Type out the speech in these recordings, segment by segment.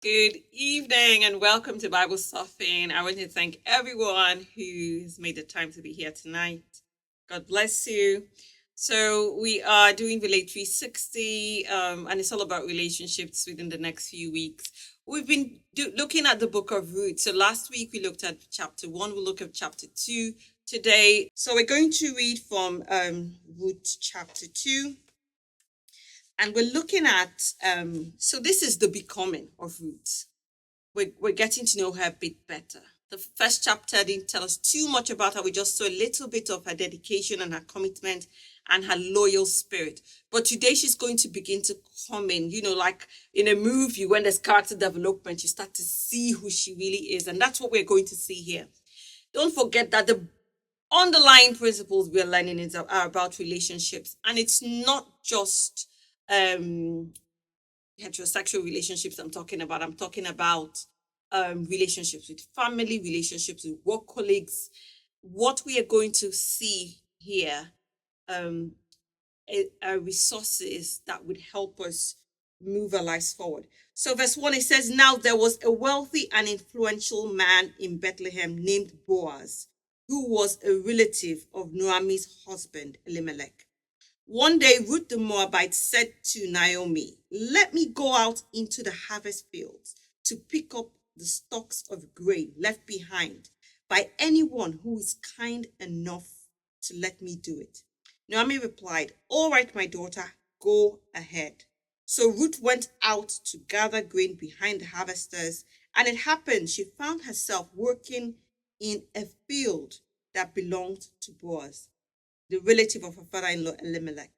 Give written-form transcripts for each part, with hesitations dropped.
Good evening and welcome to Bible Stuffing. I want to thank everyone who has made the time to be here tonight. God bless you. So we are doing Relate 360 and it's all about relationships within the next few weeks. We've been looking at the Book of Ruth. So last week we looked at chapter 1, we'll look at chapter 2 today. So we're going to read from Ruth chapter 2. And we're looking at, so this is the becoming of Ruth. We're getting to know her a bit better. The first chapter didn't tell us too much about her. We just saw a little bit of her dedication and her commitment and her loyal spirit. But today she's going to begin to come in, like in a movie when there's character development, you start to see who she really is. And that's what we're going to see here. Don't forget that the underlying principles we're learning are about relationships. And it's not just heterosexual relationships I'm talking about relationships with family, relationships with work colleagues. What we are going to see here are resources that would help us move our lives forward. So verse 1, it says, "Now there was a wealthy and influential man in Bethlehem named Boaz, who was a relative of Naomi's husband, Elimelech. One day, Ruth the Moabite said to Naomi, 'Let me go out into the harvest fields to pick up the stalks of grain left behind by anyone who is kind enough to let me do it.' Naomi replied, 'All right, my daughter, go ahead.' So Ruth went out to gather grain behind the harvesters, and it happened she found herself working in a field that belonged to Boaz, the relative of her father-in-law Elimelech.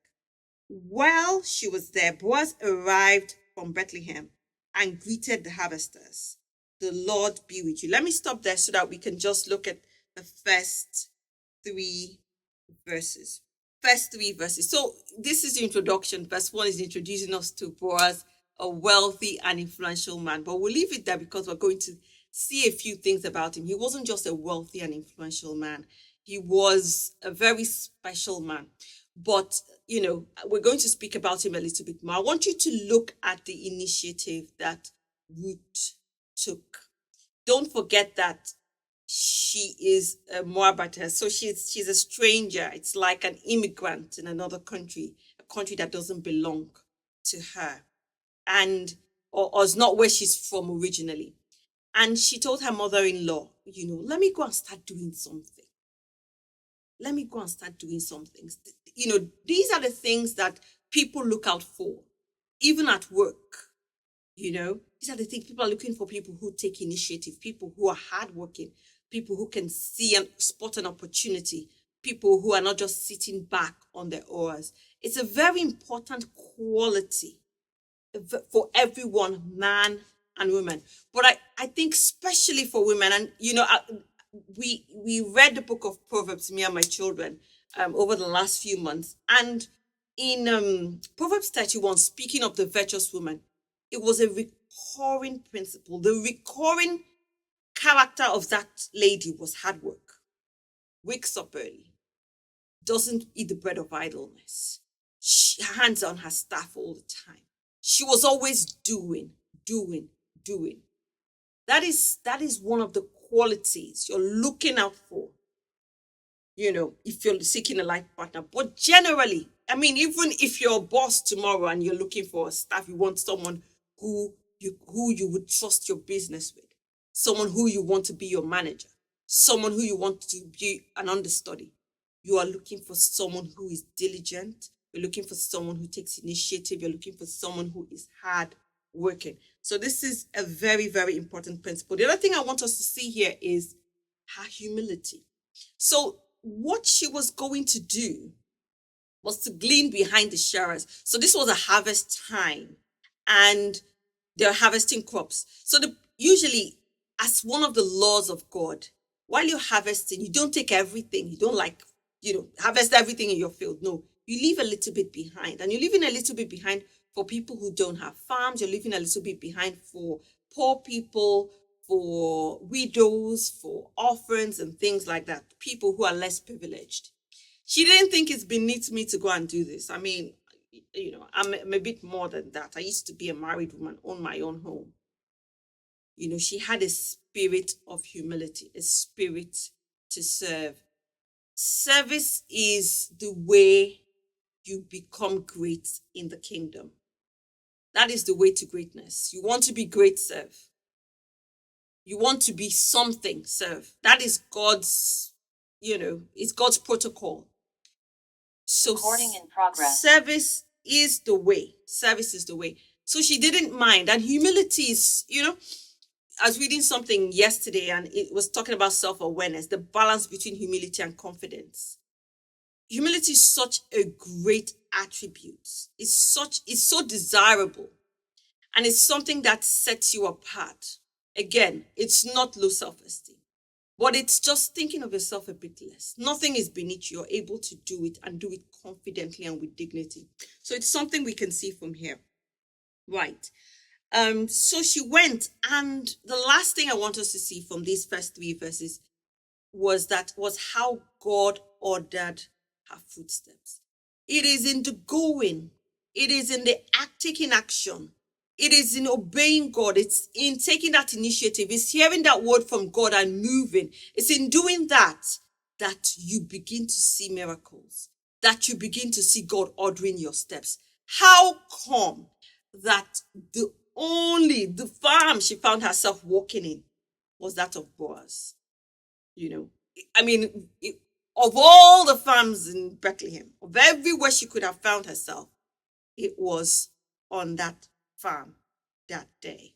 While she was there, Boaz arrived from Bethlehem and greeted the harvesters. 'The Lord be with you.'" Let me stop there so that we can just look at the first three verses. So this is the introduction. Verse 1 is introducing us to Boaz, a wealthy and influential man. But we'll leave it there because we're going to see a few things about him. He wasn't just a wealthy and influential man. He was a very special man. But, we're going to speak about him a little bit more. I want you to look at the initiative that Ruth took. Don't forget that she is a Moabite, so she's a stranger. It's like an immigrant in another country, a country that doesn't belong to her, and or is not where she's from originally. And she told her mother-in-law, "Let me go and start doing something. Let me go and start doing some things." These are the things that people look out for, even at work. These are the things people are looking for: people who take initiative, people who are hardworking, people who can see and spot an opportunity, people who are not just sitting back on their oars. It's a very important quality for everyone, man and woman. But I think especially for women, and we read the book of Proverbs, me and my children, over the last few months. And in Proverbs 31, speaking of the virtuous woman, it was a recurring principle. The recurring character of that lady was hard work, wakes up early, doesn't eat the bread of idleness, hands on her staff all the time. She was always doing. That is one of the qualities you're looking out for, if you're seeking a life partner. But generally, even if you're a boss tomorrow and you're looking for a staff, you want someone who you would trust your business with, someone who you want to be your manager, someone who you want to be an understudy. You are looking for someone who is diligent. You're looking for someone who takes initiative. You're looking for someone who is hard working. So this is a very, very important principle. The other thing I want us to see here is her humility. So what she was going to do was to glean behind the shearers. So this was a harvest time, and they're harvesting crops. So usually, as one of the laws of God, while you're harvesting, you don't take everything. You don't harvest everything in your field. No, you leave a little bit behind, and you're leaving a little bit behind for people who don't have farms. You're leaving a little bit behind for poor people, for widows, for orphans and things like that, people who are less privileged. She didn't think it's beneath me to go and do this. I'm a bit more than that. I used to be a married woman, own my own home. She had a spirit of humility, a spirit to serve. Service is the way you become great in the kingdom. That is the way to greatness. You want to be great, serve. You want to be something, serve. That is God's, it's God's protocol. So recording in progress. Service is the way. Service is the way. So she didn't mind. And humility is, I was reading something yesterday and it was talking about self-awareness, the balance between humility and confidence. Humility is such a great attribute. It's so desirable. And it's something that sets you apart. Again, it's not low self-esteem, but it's just thinking of yourself a bit less. Nothing is beneath you. You're able to do it and do it confidently and with dignity. So it's something we can see from here. Right. So she went, and the last thing I want us to see from these first 3 verses was how God ordered her footsteps. It is in the going. It is in the taking action. It is in obeying God. It's in taking that initiative. It's hearing that word from God and moving. It's in doing that you begin to see miracles, that you begin to see God ordering your steps. How come that the farm she found herself walking in was that of Boaz? Of all the farms in Bethlehem, of everywhere she could have found herself, it was on that farm that day.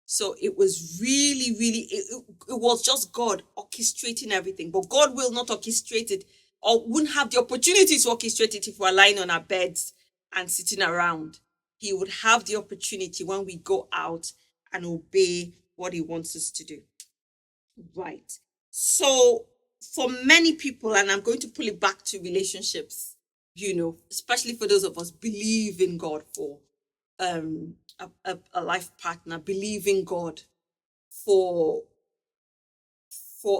So it was really, really, it was just God orchestrating everything. But God will not orchestrate it, or wouldn't have the opportunity to orchestrate it if we're lying on our beds and sitting around. He would have the opportunity when we go out and obey what he wants us to do. Right. So for many people, and I'm going to pull it back to relationships, especially for those of us believe in God for a life partner, believe in God for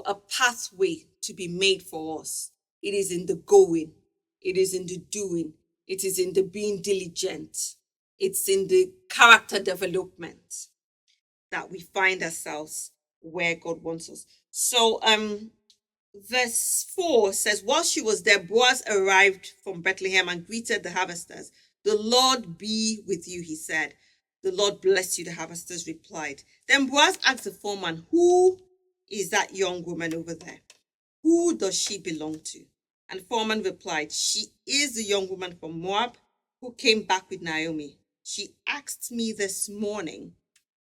a pathway to be made for us. It is in the going. It is in the doing. It is in the being diligent. It's in the character development that we find ourselves where God wants us. So verse 4 says, while she was there, Boaz arrived from Bethlehem and greeted the harvesters. The Lord be with you, he said. The Lord bless you, the harvesters replied. Then Boaz asked the foreman, who is that young woman over there? Who does she belong to? And the foreman replied, she is the young woman from Moab who came back with Naomi. She asked me this morning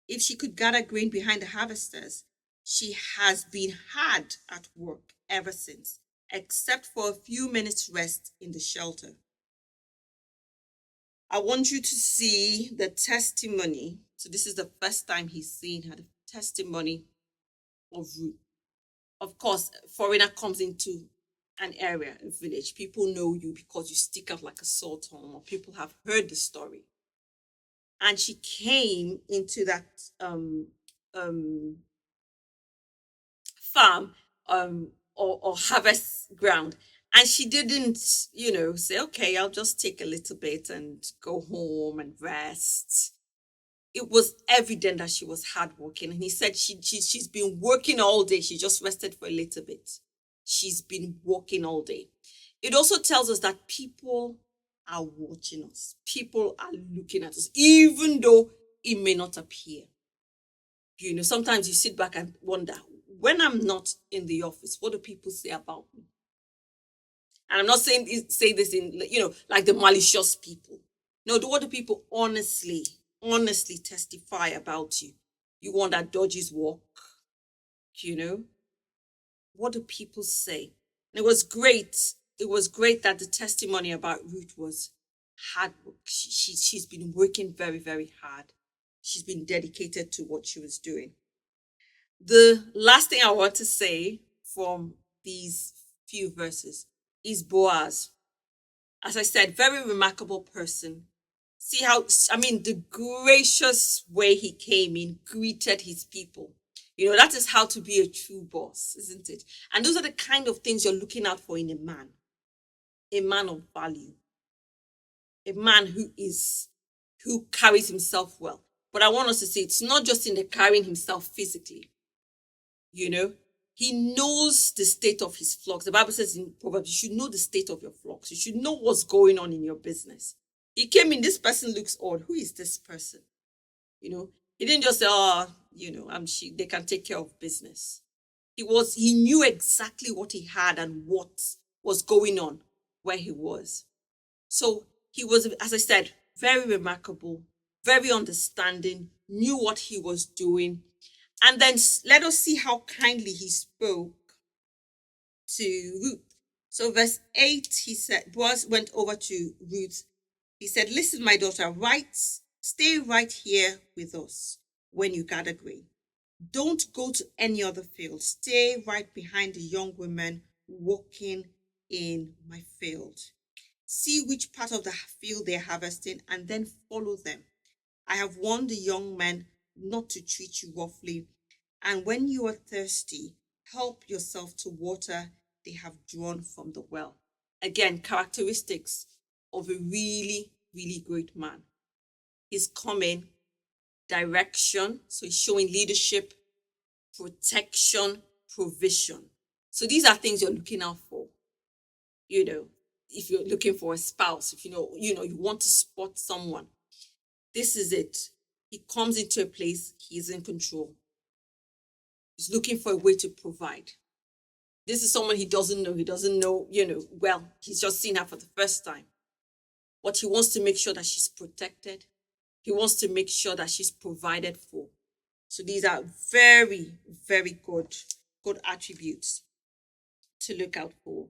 if she could gather grain behind the harvesters. She has been hard at work ever since, except for a few minutes rest in the shelter. I want you to see the testimony. So this is the first time he's seen her, the testimony of Ruth. Of course, a foreigner comes into an area, a village. People know you because you stick out like a sore thumb, or people have heard the story. And she came into that farm or harvest ground, and she didn't say, okay, I'll just take a little bit and go home and rest. It was evident that she was hardworking, and he said she's been working all day. She just rested for a little bit. She's been working all day. It also tells us that people are watching us. People are looking at us, even though it may not appear. Sometimes you sit back and wonder, when I'm not in the office, what do people say about me? And I'm not saying this in, like the malicious people. No, what do people honestly testify about you? You want that dodgy's work? What do people say? And it was great. It was great that the testimony about Ruth was hard work. She's been working very, very hard. She's been dedicated to what she was doing. The last thing I want to say from these few verses is Boaz. As I said, very remarkable person. See how, the gracious way he came in, greeted his people. That is how to be a true boss, isn't it? And those are the kind of things you're looking out for in a man of value, a man who carries himself well. But I want us to see it's not just in the carrying himself physically. He knows the state of his flocks. The Bible says in Proverbs, you should know the state of your flocks. You should know what's going on in your business. He came in, this person looks odd. Who is this person? He didn't just say, they can take care of business. He knew exactly what he had and what was going on where he was. So he was, as I said, very remarkable, very understanding, knew what he was doing. And then let us see how kindly he spoke to Ruth. So verse 8, he said, Boaz went over to Ruth. He said, listen, my daughter, stay right here with us when you gather grain. Don't go to any other field. Stay right behind the young women working in my field. See which part of the field they're harvesting and then follow them. I have warned the young men not to treat you roughly. And when you are thirsty, help yourself to water they have drawn from the well. Again, characteristics of a really, really great man. He's coming, direction, so he's showing leadership, protection, provision. So these are things you're looking out for. If you're looking for a spouse, if you want to spot someone, this is it. He comes into a place, he's in control. He's looking for a way to provide. This is someone he doesn't know. He doesn't know, well, he's just seen her for the first time. But he wants to make sure that she's protected. He wants to make sure that she's provided for. So these are very, very good attributes to look out for.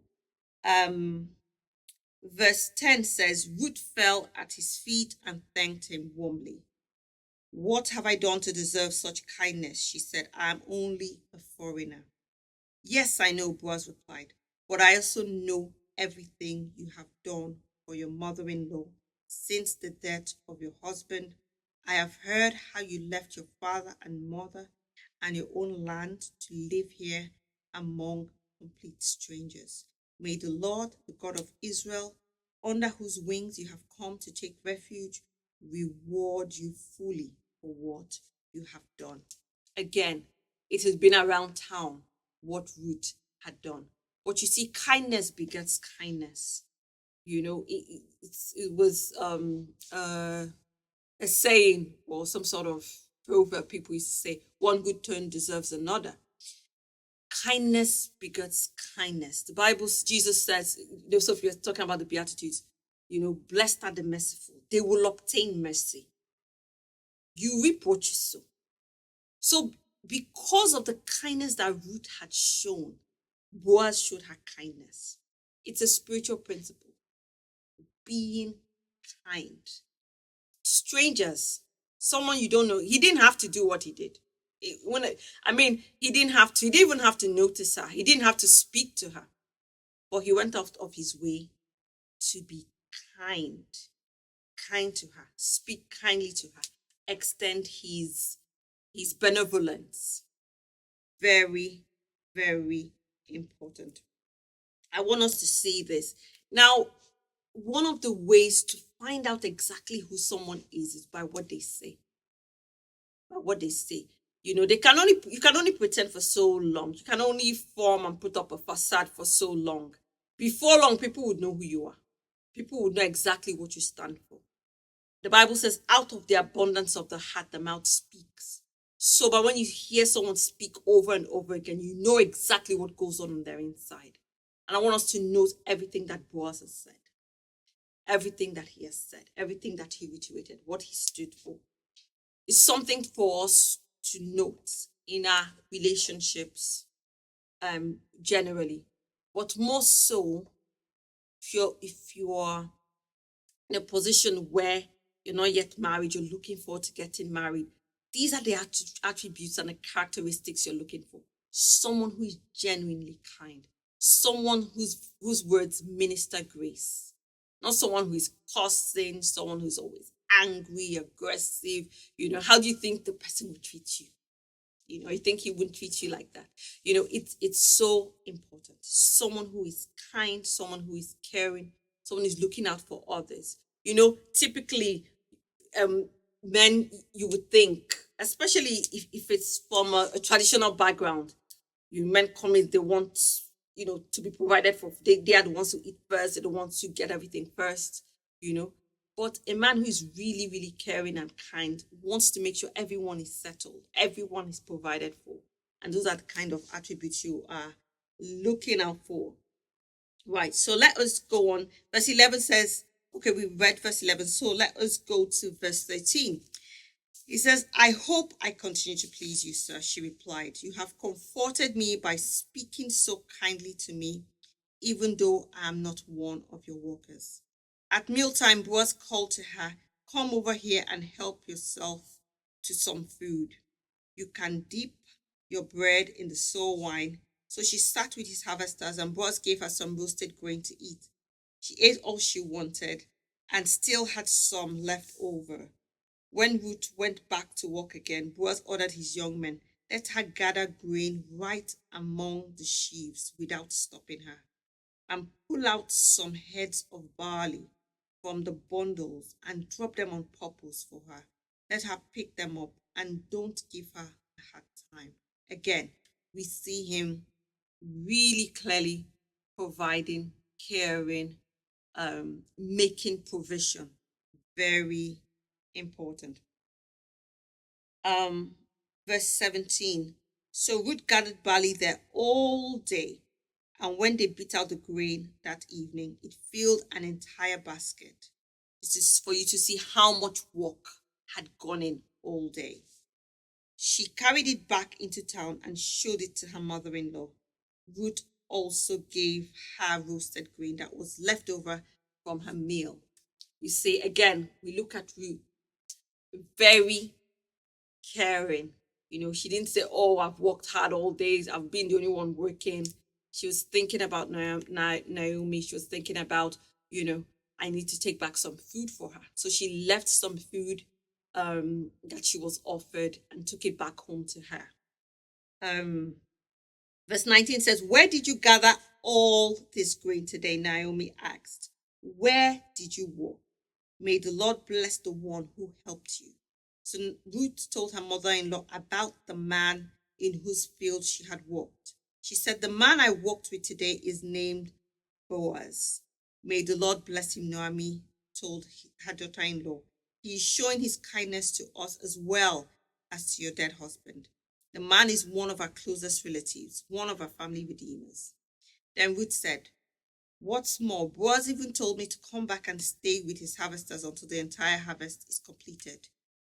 Verse 10 says, Ruth fell at his feet and thanked him warmly. What have I done to deserve such kindness? She said, I am only a foreigner. Yes, I know, Boaz replied, but I also know everything you have done for your mother-in-law since the death of your husband. I have heard how you left your father and mother and your own land to live here among complete strangers. May the Lord, the God of Israel, under whose wings you have come to take refuge, reward you fully for what you have done. Again, it has been around town what Ruth had done. But you see, kindness begets kindness. It was a saying or some sort of proverb people used to say, one good turn deserves another. Kindness begets kindness. The Bible, Jesus says, so if you're talking about the Beatitudes, blessed are the merciful. They will obtain mercy. You reap what you sow. So because of the kindness that Ruth had shown, Boaz showed her kindness. It's a spiritual principle. Being kind. Strangers, someone you don't know, he didn't have to do what he did. He didn't have to. He didn't even have to notice her. He didn't have to speak to her. But he went out of his way to be kind to her, speak kindly to her, extend his benevolence. Very, very important. I want us to see this. Now, one of the ways to find out exactly who someone is by what they say. By what they say. You can only pretend for so long. You can only form and put up a facade for so long. Before long, people would know who you are. People would know exactly what you stand for. The Bible says, out of the abundance of the heart, the mouth speaks. So, but when you hear someone speak over and over again, you know exactly what goes on their inside. And I want us to note everything that Boaz has said. Everything that he has said. Everything that he reiterated. What he stood for. It's something for us to note in our relationships generally. But more so, if you're in a position where you're not yet married, you're looking forward to getting married, these are the attributes and the characteristics you're looking for. Someone who is genuinely kind. Someone whose words minister grace. Not someone who is cussing, someone who's always angry, aggressive. How do you think the person would treat you? You think he wouldn't treat you like that? It's so important. Someone who is kind, someone who is caring, someone who's looking out for others. Typically, men, you would think, especially if it's from a traditional background, you men come in, they want, to be provided for. They are the ones who eat first, they're the ones who get everything first, you know. But a man who is really, really caring and kind wants to make sure everyone is settled, everyone is provided for. And those are the kind of attributes you are looking out for. Right, so let us go on. Verse 11 says, okay, we read verse 11, so let us go to verse 13. He says, I hope I continue to please you, sir, she replied. You have comforted me by speaking so kindly to me, even though I am not one of your workers. At mealtime, Boaz called to her, come over here and help yourself to some food. You can dip your bread in the sour wine. So she sat with his harvesters, and Boaz gave her some roasted grain to eat. She ate all she wanted and still had some left over. When Ruth went back to work again, Boaz ordered his young men, let her gather grain right among the sheaves without stopping her, and pull out some heads of barley from the bundles and drop them on purpose for her. Let her pick them up and don't give her a hard time. Again, we see him really clearly providing, caring, making provision. Very important. um, Verse 17. So Ruth gathered barley there all day, and when they beat out the grain that evening, it filled an entire basket. This is for you to see how much work had gone in all day. She carried it back into town and showed it to her mother in law. Ruth also gave her roasted grain that was left over from her meal. You see, again, we look at Ruth, very caring. She didn't say, oh, I've worked hard all days, I've been the only one working. She was thinking about Naomi. She was thinking about, I need to take back some food for her. So she left some food that she was offered and took it back home to her. Verse 19 says, where did you gather all this grain today? Naomi asked. Where did you work? May the Lord bless the one who helped you. So Ruth told her mother-in-law about the man in whose field she had worked. She said, the man I worked with today is named Boaz. May the Lord bless him, Naomi told her daughter-in-law. He is showing his kindness to us as well as to your dead husband. The man is one of our closest relatives, one of our family redeemers. Then Ruth said, what's more, Boaz even told me to come back and stay with his harvesters until the entire harvest is completed.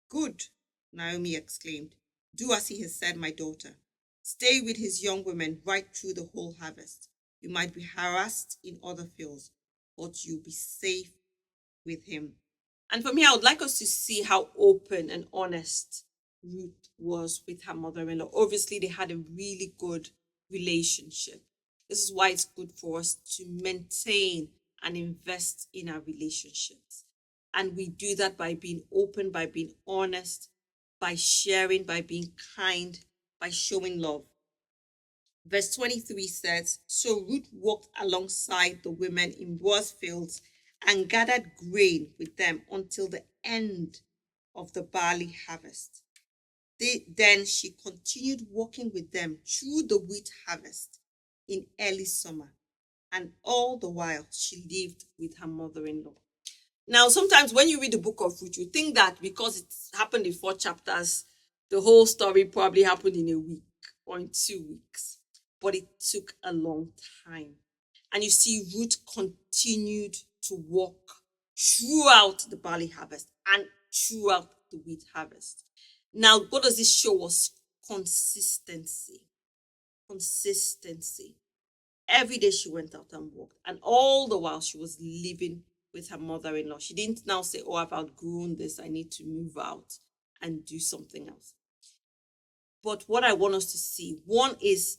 Good, Naomi exclaimed. Do as he has said, my daughter. Stay with his young women right through the whole harvest. You might be harassed in other fields, but you'll be safe with him. And for me, I would like us to see how open and honest Ruth was with her mother-in-law. Obviously, they had a really good relationship. This is why it's good for us to maintain and invest in our relationships. And we do that by being open, by being honest, by sharing, by being kind, by showing love. Verse 23 says, so Ruth walked alongside the women in Boaz's fields and gathered grain with them until the end of the barley harvest. Then she continued walking with them through the wheat harvest in early summer, and all the while she lived with her mother-in-law. Now, sometimes when you read the book of Ruth, you think that because it happened in 4 chapters, the whole story probably happened in a week or in 2 weeks. But it took a long time. And you see, Ruth continued to walk throughout the barley harvest and throughout the wheat harvest. Now, what does this show us? Consistency. Consistency. Every day she went out and walked, and all the while she was living with her mother-in-law. She didn't now say, oh, I've outgrown this, I need to move out and do something else. But what I want us to see, one is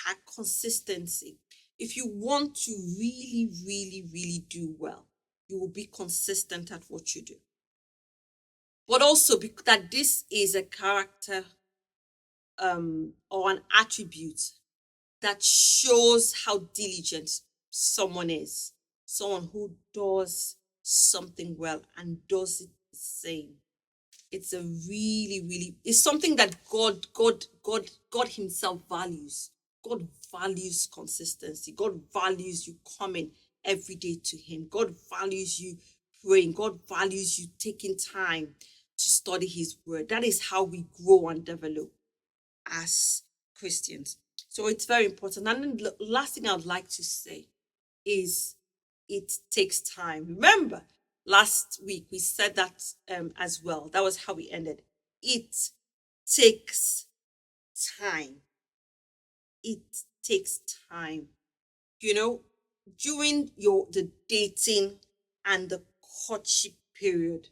her consistency. If you want to really, really, really do well, you will be consistent at what you do. But also that this is a character or an attribute that shows how diligent someone is. Someone who does something well and does it the same. It's a really, it's something that God himself values. God values consistency. God values you coming every day to him. God values you praying. God values you taking time to study his word. That is how we grow and develop as Christians. So it's very important. And then the last thing I would like to say is it takes time. Remember, last week we said that as well. That was how we ended. It takes time. It takes time. You know, during the dating and the courtship period,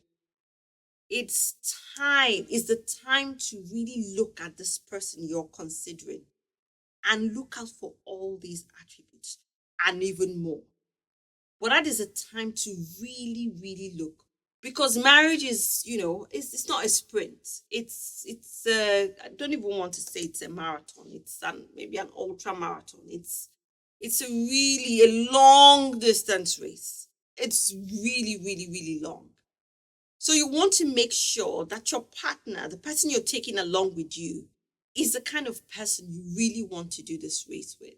it's time. It's the time to really look at this person you're considering and look out for all these attributes and even more. But that is a time to really look, because marriage is, it's not a sprint. I don't even want to say it's a marathon. It's maybe an ultra marathon. It's a really a long distance race. It's really long. So you want to make sure that your partner, the person you're taking along with you, is the kind of person you really want to do this race with.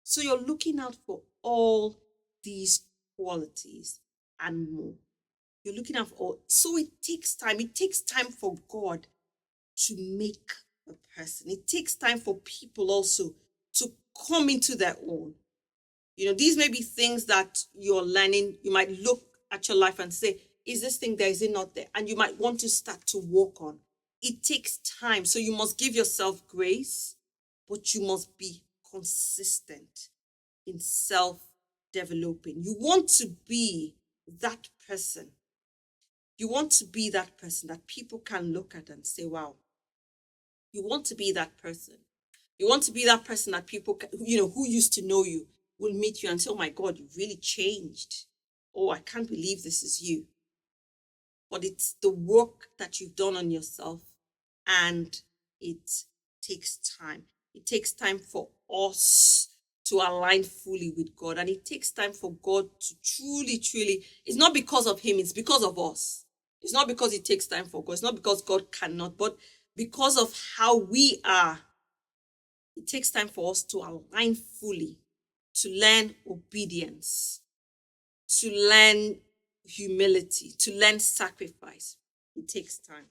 So you're looking out for all these qualities and more. You're looking out for all. So it takes time. It takes time for God to make a person. It takes time for people also to come into their own. These may be things that you're learning. You might look at your life and say, is this thing there? Is it not there? And you might want to start to work on. It takes time. So you must give yourself grace, but you must be consistent in self-developing. You want to be that person. You want to be that person that people can look at and say, wow. You want to be that person. You want to be that person that people, who used to know you will meet you and say, oh my God, you've really changed. Oh, I can't believe this is you. But it's the work that you've done on yourself, and it takes time. It takes time for us to align fully with God, and it takes time for God to truly, it's not because of him, it's because of us. It's not because it takes time for God. It's not because God cannot, but because of how we are. It takes time for us to align fully, to learn obedience, to learn humility, to learn sacrifice. It takes time.